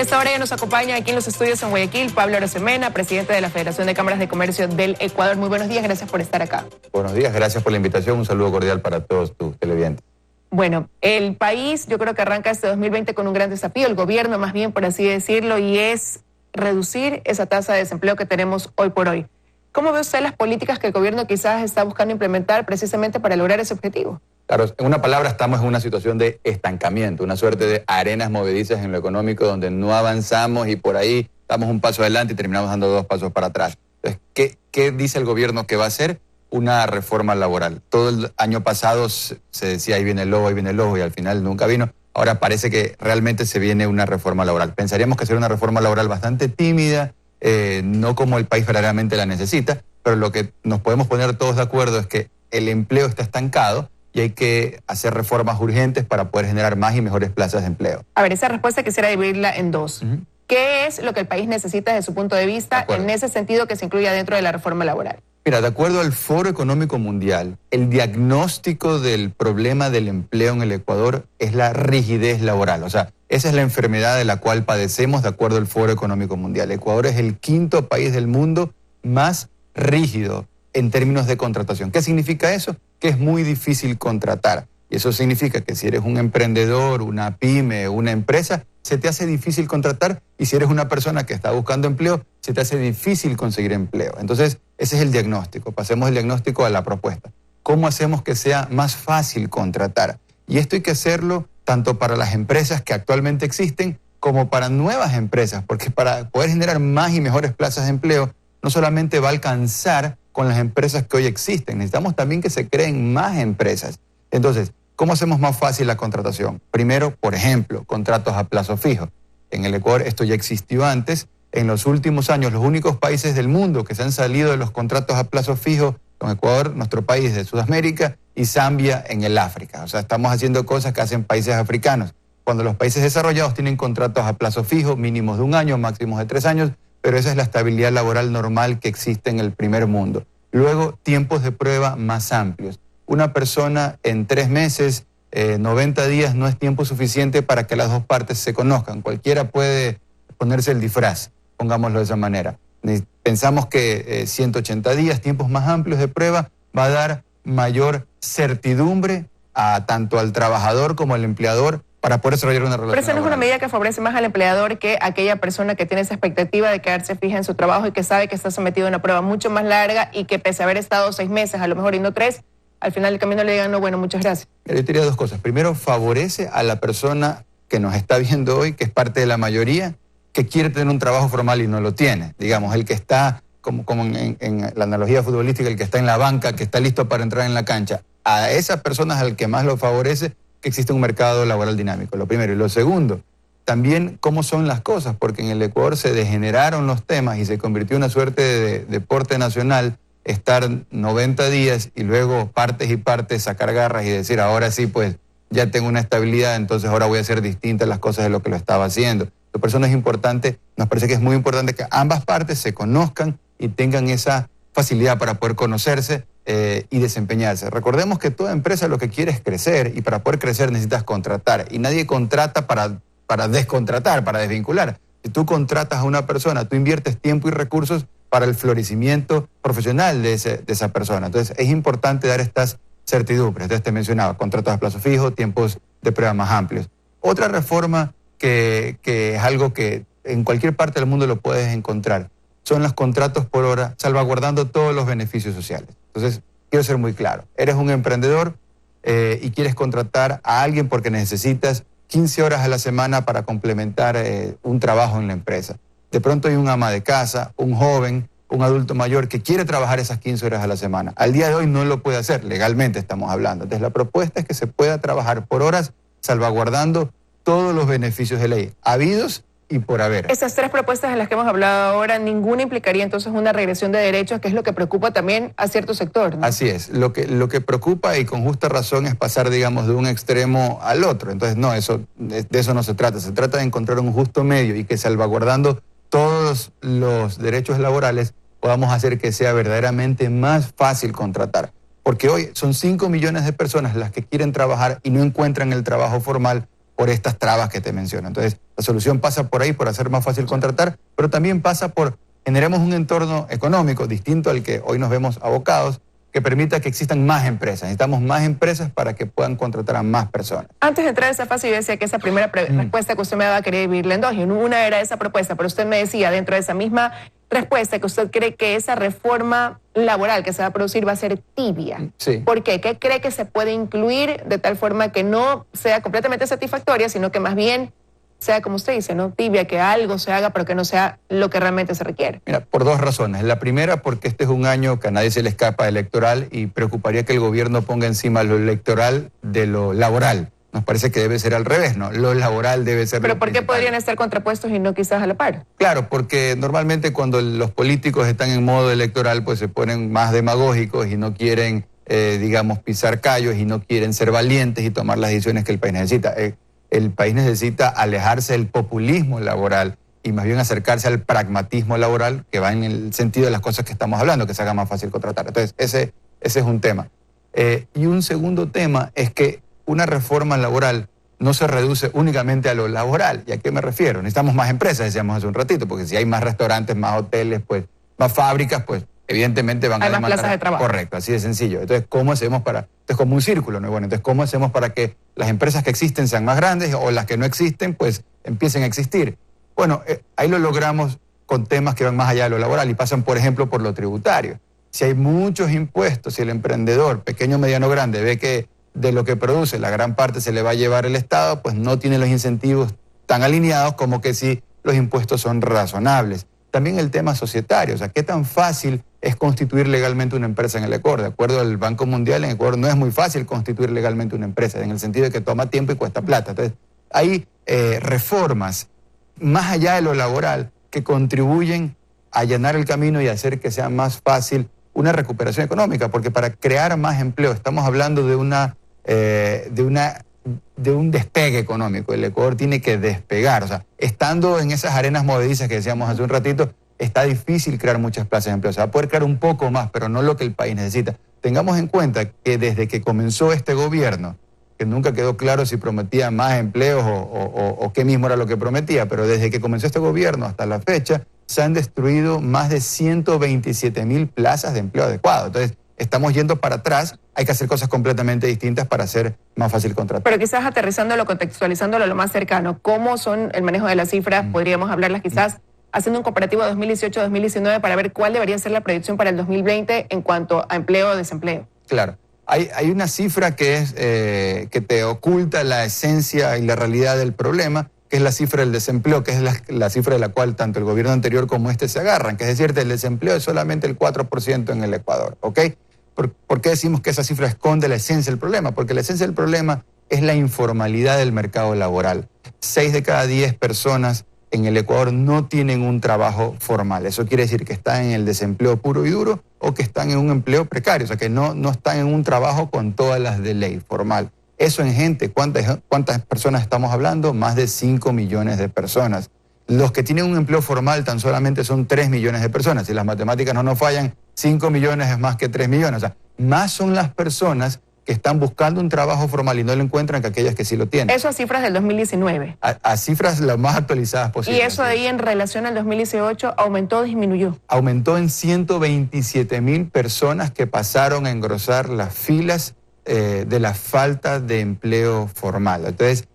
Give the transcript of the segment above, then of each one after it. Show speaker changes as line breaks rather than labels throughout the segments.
esta hora ya nos acompaña aquí en los estudios en Guayaquil Pablo Arosemena, presidente de la Federación de Cámaras de Comercio del Ecuador. Muy buenos días, gracias por estar acá.
Buenos días, gracias por la invitación. Un saludo cordial para todos tus televidentes.
Bueno, el país yo creo que arranca este 2020 con un gran desafío, el gobierno más bien por así decirlo, y es reducir esa tasa de desempleo que tenemos hoy por hoy. ¿Cómo ve usted las políticas que el gobierno quizás está buscando implementar precisamente para lograr ese objetivo?
Claro, en una palabra estamos en una situación de estancamiento, una suerte de arenas movedizas en lo económico donde no avanzamos y por ahí damos un paso adelante y terminamos dando 2 pasos para atrás. Entonces, ¿qué dice el gobierno que va a hacer? Una reforma laboral. Todo el año pasado se decía ahí viene el lobo y al final nunca vino. Ahora parece que realmente se viene una reforma laboral. Pensaríamos que sería una reforma laboral bastante tímida, no como el país verdaderamente la necesita, pero lo que nos podemos poner todos de acuerdo es que el empleo está estancado y hay que hacer reformas urgentes para poder generar más y mejores plazas de empleo.
A ver, esa respuesta quisiera dividirla en dos. ¿Qué es lo que el país necesita desde su punto de vista en ese sentido que se incluya dentro de la reforma laboral?
Mira, de acuerdo al Foro Económico Mundial, el diagnóstico del problema del empleo en el Ecuador es la rigidez laboral. O sea, esa es la enfermedad de la cual padecemos de acuerdo al Foro Económico Mundial. Ecuador es el 5º país del mundo más rígido en términos de contratación. ¿Qué significa eso? Que es muy difícil contratar. Y eso significa que si eres un emprendedor, una pyme, una empresa, se te hace difícil contratar, y si eres una persona que está buscando empleo, se te hace difícil conseguir empleo. Entonces, ese es el diagnóstico. Pasemos del diagnóstico a la propuesta. ¿Cómo hacemos que sea más fácil contratar? Y esto hay que hacerlo tanto para las empresas que actualmente existen como para nuevas empresas, porque para poder generar más y mejores plazas de empleo, no solamente va a alcanzar con las empresas que hoy existen, necesitamos también que se creen más empresas. Entonces, ¿cómo hacemos más fácil la contratación? Primero, por ejemplo, contratos a plazo fijo. En el Ecuador esto ya existió antes. En los últimos años, los únicos países del mundo que se han salido de los contratos a plazo fijo son Ecuador, nuestro país de Sudamérica, y Zambia en el África. O sea, estamos haciendo cosas que hacen países africanos. Cuando los países desarrollados tienen contratos a plazo fijo, mínimos de 1 año, máximos de 3 años, pero esa es la estabilidad laboral normal que existe en el primer mundo. Luego, tiempos de prueba más amplios. Una persona en 3 meses, 90 días no es tiempo suficiente para que las dos partes se conozcan. Cualquiera puede ponerse el disfraz, pongámoslo de esa manera. Pensamos que 180 días, tiempos más amplios de prueba, va a dar mayor certidumbre tanto al trabajador como al empleador para poder desarrollar una relación.
Pero esa no es una medida que favorece más al empleador que aquella persona que tiene esa expectativa de quedarse fija en su trabajo y que sabe que está sometido a una prueba mucho más larga y que pese a haber estado 6 meses, a lo mejor y no 3, al final del camino le digan, no, bueno, muchas gracias.
Yo te diría 2 cosas. Primero, favorece a la persona que nos está viendo hoy, que es parte de la mayoría, que quiere tener un trabajo formal y no lo tiene. Digamos, el que está, como en la analogía futbolística, el que está en la banca, que está listo para entrar en la cancha. A esas personas al que más lo favorece que existe un mercado laboral dinámico, lo primero. Y lo segundo, también cómo son las cosas, porque en el Ecuador se degeneraron los temas y se convirtió en una suerte de deporte nacional estar 90 días y luego partes y partes sacar garras y decir, ahora sí, pues ya tengo una estabilidad, entonces ahora voy a hacer distintas las cosas de lo que lo estaba haciendo. Por eso es importante, nos parece que es muy importante que ambas partes se conozcan y tengan esa facilidad para poder conocerse y desempeñarse. Recordemos que toda empresa lo que quiere es crecer, y para poder crecer necesitas contratar, y nadie contrata para descontratar, para desvincular. Si tú contratas a una persona, tú inviertes tiempo y recursos para el florecimiento profesional de esa persona. Entonces es importante dar estas certidumbres. Entonces te mencionaba, contratos a plazo fijo, tiempos de prueba más amplios. Otra reforma que es algo que en cualquier parte del mundo lo puedes encontrar, son los contratos por hora, salvaguardando todos los beneficios sociales. Entonces, quiero ser muy claro. Eres un emprendedor y quieres contratar a alguien porque necesitas 15 horas a la semana para complementar un trabajo en la empresa. De pronto hay un ama de casa, un joven, un adulto mayor que quiere trabajar esas 15 horas a la semana. Al día de hoy no lo puede hacer, legalmente estamos hablando. Entonces, la propuesta es que se pueda trabajar por horas, salvaguardando todos los beneficios de ley, habidos y por haber.
Esas 3 propuestas de las que hemos hablado ahora, ninguna implicaría entonces una regresión de derechos, que es lo que preocupa también a cierto sector, ¿no?
Así es. Lo que preocupa, y con justa razón, es pasar, digamos, de un extremo al otro. Entonces, no, de eso no se trata. Se trata de encontrar un justo medio y que, salvaguardando todos los derechos laborales, podamos hacer que sea verdaderamente más fácil contratar. Porque hoy son 5 millones de personas las que quieren trabajar y no encuentran el trabajo formal por estas trabas que te menciono. Entonces, la solución pasa por ahí, por hacer más fácil contratar, pero también pasa por generemos un entorno económico distinto al que hoy nos vemos abocados, que permita que existan más empresas. Necesitamos más empresas para que puedan contratar a más personas.
Antes de entrar a esa fase, yo decía que esa primera respuesta que usted me daba quería dividirla en dos. Y una era esa propuesta, pero usted me decía dentro de esa misma respuesta que usted cree que esa reforma laboral que se va a producir va a ser tibia.
Sí.
¿Por qué? ¿Qué cree que se puede incluir de tal forma que no sea completamente satisfactoria, sino que más bien sea, como usted dice, ¿no? Tibia, que algo se haga, pero que no sea lo que realmente se requiere?
Mira, por dos razones. La primera, porque este es un año que a nadie se le escapa electoral y preocuparía que el gobierno ponga encima lo electoral de lo laboral. Nos parece que debe ser al revés, ¿no? Lo laboral debe ser...
¿Pero por qué podrían estar contrapuestos y no quizás a la par?
Claro, porque normalmente cuando los políticos están en modo electoral, pues se ponen más demagógicos y no quieren, digamos, pisar callos y no quieren ser valientes y tomar las decisiones que el país necesita. El país necesita alejarse del populismo laboral y más bien acercarse al pragmatismo laboral, que va en el sentido de las cosas que estamos hablando, que se haga más fácil contratar. Entonces, ese es un tema. Y un segundo tema es que una reforma laboral no se reduce únicamente a lo laboral. ¿Y a qué me refiero? Necesitamos más empresas, decíamos hace un ratito, porque si hay más restaurantes, más hoteles, pues más fábricas, pues evidentemente van a demandar.
Hay más plazas de trabajo.
Correcto, así de sencillo. Entonces, ¿cómo hacemos para...? Entonces, como un círculo, ¿no? Bueno, entonces, ¿cómo hacemos para que las empresas que existen sean más grandes o las que no existen, pues empiecen a existir? Bueno, ahí lo logramos con temas que van más allá de lo laboral y pasan, por ejemplo, por lo tributario. Si hay muchos impuestos, si el emprendedor, pequeño, mediano, grande, ve que de lo que produce la gran parte se le va a llevar el Estado, pues no tiene los incentivos tan alineados como que si los impuestos son razonables. También el tema societario, o sea, ¿qué tan fácil es constituir legalmente una empresa en el Ecuador? De acuerdo al Banco Mundial, en el Ecuador no es muy fácil constituir legalmente una empresa, en el sentido de que toma tiempo y cuesta plata. Entonces, hay reformas más allá de lo laboral que contribuyen a allanar el camino y hacer que sea más fácil una recuperación económica, porque para crear más empleo estamos hablando de un despegue económico. El Ecuador tiene que despegar. O sea, estando en esas arenas movedizas que decíamos hace un ratito, está difícil crear muchas plazas de empleo. Se va a poder crear un poco más, pero no lo que el país necesita. Tengamos en cuenta que desde que comenzó este gobierno, que nunca quedó claro si prometía más empleos o qué mismo era lo que prometía, pero desde que comenzó este gobierno hasta la fecha, se han destruido más de 127.000 plazas de empleo adecuado. Entonces, estamos yendo para atrás, hay que hacer cosas completamente distintas para hacer más fácil contratar.
Pero quizás aterrizándolo, contextualizándolo a lo más cercano, ¿cómo son el manejo de las cifras? Podríamos hablarlas quizás haciendo un comparativo 2018-2019 para ver cuál debería ser la predicción para el 2020 en cuanto a empleo o desempleo.
Claro. Hay una cifra que es que te oculta la esencia y la realidad del problema, que es la cifra del desempleo, que es la cifra de la cual tanto el gobierno anterior como este se agarran, que es decir, el desempleo es solamente el 4% en el Ecuador, ¿ok? ¿Por qué decimos que esa cifra esconde la esencia del problema? Porque la esencia del problema es la informalidad del mercado laboral. 6 de cada 10 personas en el Ecuador no tienen un trabajo formal. Eso quiere decir que están en el desempleo puro y duro o que están en un empleo precario, o sea, que no están en un trabajo con todas las de ley formal. Eso en gente, ¿cuántas personas estamos hablando? Más de 5 millones de personas. Los que tienen un empleo formal tan solamente son 3 millones de personas. Si las matemáticas no nos fallan, 5 millones es más que 3 millones. O sea, más son las personas que están buscando un trabajo formal y no lo encuentran que aquellas que sí lo tienen.
Eso a cifras del 2019.
A cifras las más actualizadas posibles.
¿Y eso de ahí en relación al 2018 aumentó o disminuyó?
Aumentó en 127.000 personas que pasaron a engrosar las filas de la falta de empleo formal. Entonces,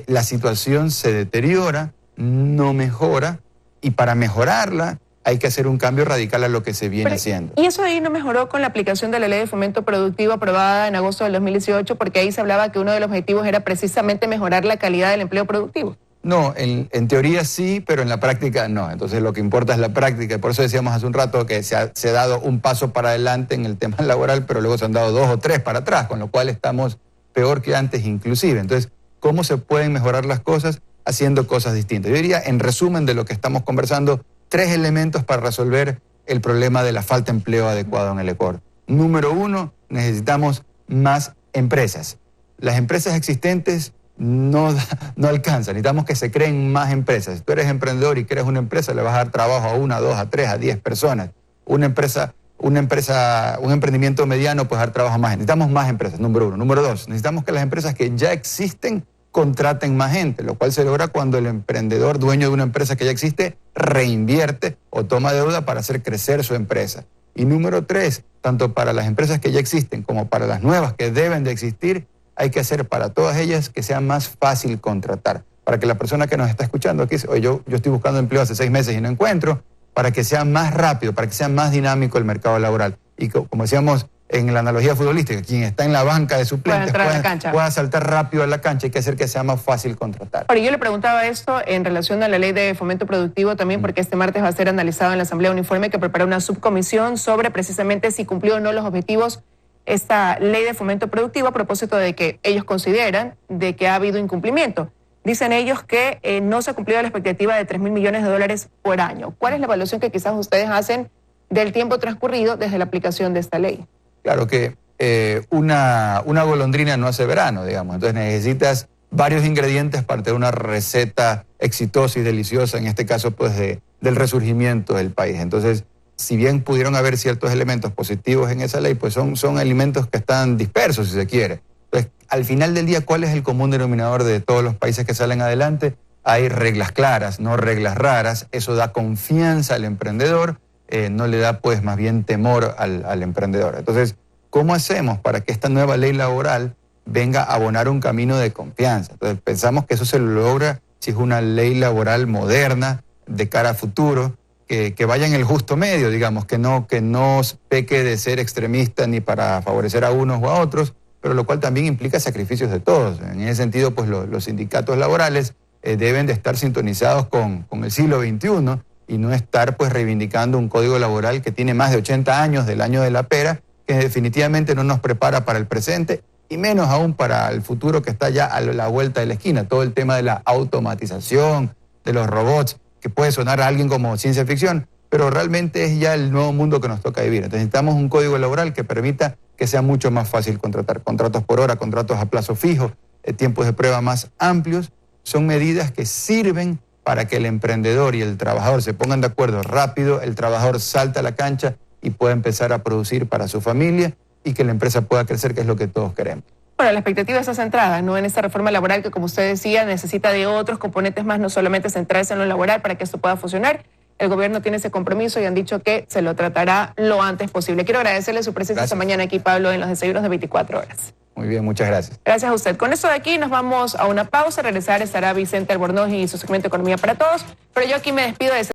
la situación se deteriora, no mejora, y para mejorarla hay que hacer un cambio radical a lo que se viene haciendo.
¿Y eso ahí no mejoró con la aplicación de la Ley de Fomento Productivo aprobada en agosto del 2018? Porque ahí se hablaba que uno de los objetivos era precisamente mejorar la calidad del empleo productivo.
No, en teoría sí, pero en la práctica no. Entonces lo que importa es la práctica. Por eso decíamos hace un rato que se ha dado un paso para adelante en el tema laboral, pero luego se han dado 2 o 3 para atrás, con lo cual estamos peor que antes inclusive. Entonces, ¿cómo se pueden mejorar las cosas? Haciendo cosas distintas. Yo diría, en resumen de lo que estamos conversando, 3 elementos para resolver el problema de la falta de empleo adecuado en el Ecuador. Número 1, necesitamos más empresas. Las empresas existentes no alcanzan. Necesitamos que se creen más empresas. Si tú eres emprendedor y creas una empresa, le vas a dar trabajo a 1, a 2, a 3, a 10 personas. Un emprendimiento mediano puede dar trabajo a más. Necesitamos más empresas, número 1. Número 2, necesitamos que las empresas que ya existen contraten más gente, lo cual se logra cuando el emprendedor, dueño de una empresa que ya existe, reinvierte o toma deuda para hacer crecer su empresa. Y número 3, tanto para las empresas que ya existen como para las nuevas que deben de existir, hay que hacer para todas ellas que sea más fácil contratar. Para que la persona que nos está escuchando aquí dice, oye, yo estoy buscando empleo hace 6 meses y no encuentro, para que sea más rápido, para que sea más dinámico el mercado laboral. Y como decíamos en la analogía futbolística, quien está en la banca de suplentes pueda saltar rápido a la cancha, hay que hacer que sea más fácil contratar.
Ahora, yo le preguntaba esto en relación a la ley de fomento productivo también, porque este martes va a ser analizado en la Asamblea un informe que prepara una subcomisión sobre precisamente si cumplió o no los objetivos esta ley de fomento productivo, a propósito de que ellos consideran de que ha habido incumplimiento. Dicen ellos que no se ha cumplido la expectativa de 3.000 millones de dólares por año. ¿Cuál es la evaluación que quizás ustedes hacen del tiempo transcurrido desde la aplicación de esta ley?
Claro que una golondrina no hace verano, digamos. Entonces necesitas varios ingredientes para tener una receta exitosa y deliciosa, en este caso pues del resurgimiento del país. Entonces, si bien pudieron haber ciertos elementos positivos en esa ley, pues son alimentos que están dispersos, si se quiere. Entonces, al final del día, ¿cuál es el común denominador de todos los países que salen adelante? Hay reglas claras, no reglas raras. Eso da confianza al emprendedor, no le da pues más bien temor al emprendedor. Entonces, ¿cómo hacemos para que esta nueva ley laboral venga a abonar un camino de confianza? Entonces, pensamos que eso se logra si es una ley laboral moderna, de cara a futuro, que vaya en el justo medio, digamos, que no peque de ser extremista ni para favorecer a unos o a otros, pero lo cual también implica sacrificios de todos. En ese sentido, pues los sindicatos laborales deben de estar sintonizados con el siglo XXI y no estar pues reivindicando un código laboral que tiene más de 80 años del año de la pera, que definitivamente no nos prepara para el presente y menos aún para el futuro que está ya a la vuelta de la esquina. Todo el tema de la automatización, de los robots, que puede sonar a alguien como ciencia ficción, pero realmente es ya el nuevo mundo que nos toca vivir. Entonces necesitamos un código laboral que permita que sea mucho más fácil contratar. Contratos por hora, contratos a plazo fijo, tiempos de prueba más amplios, son medidas que sirven para que el emprendedor y el trabajador se pongan de acuerdo rápido, el trabajador salta a la cancha y pueda empezar a producir para su familia y que la empresa pueda crecer, que es lo que todos queremos.
Bueno, la expectativa está centrada, ¿no?, en esta reforma laboral que, como usted decía, necesita de otros componentes más, no solamente centrarse en lo laboral para que esto pueda funcionar. El gobierno tiene ese compromiso y han dicho que se lo tratará lo antes posible. Quiero agradecerle su presencia esta mañana aquí, Pablo, en los desayunos de 24 horas.
Muy bien, muchas gracias.
Gracias a usted. Con esto de aquí nos vamos a una pausa. Regresar estará Vicente Albornoz y su segmento Economía para Todos, pero yo aquí me despido de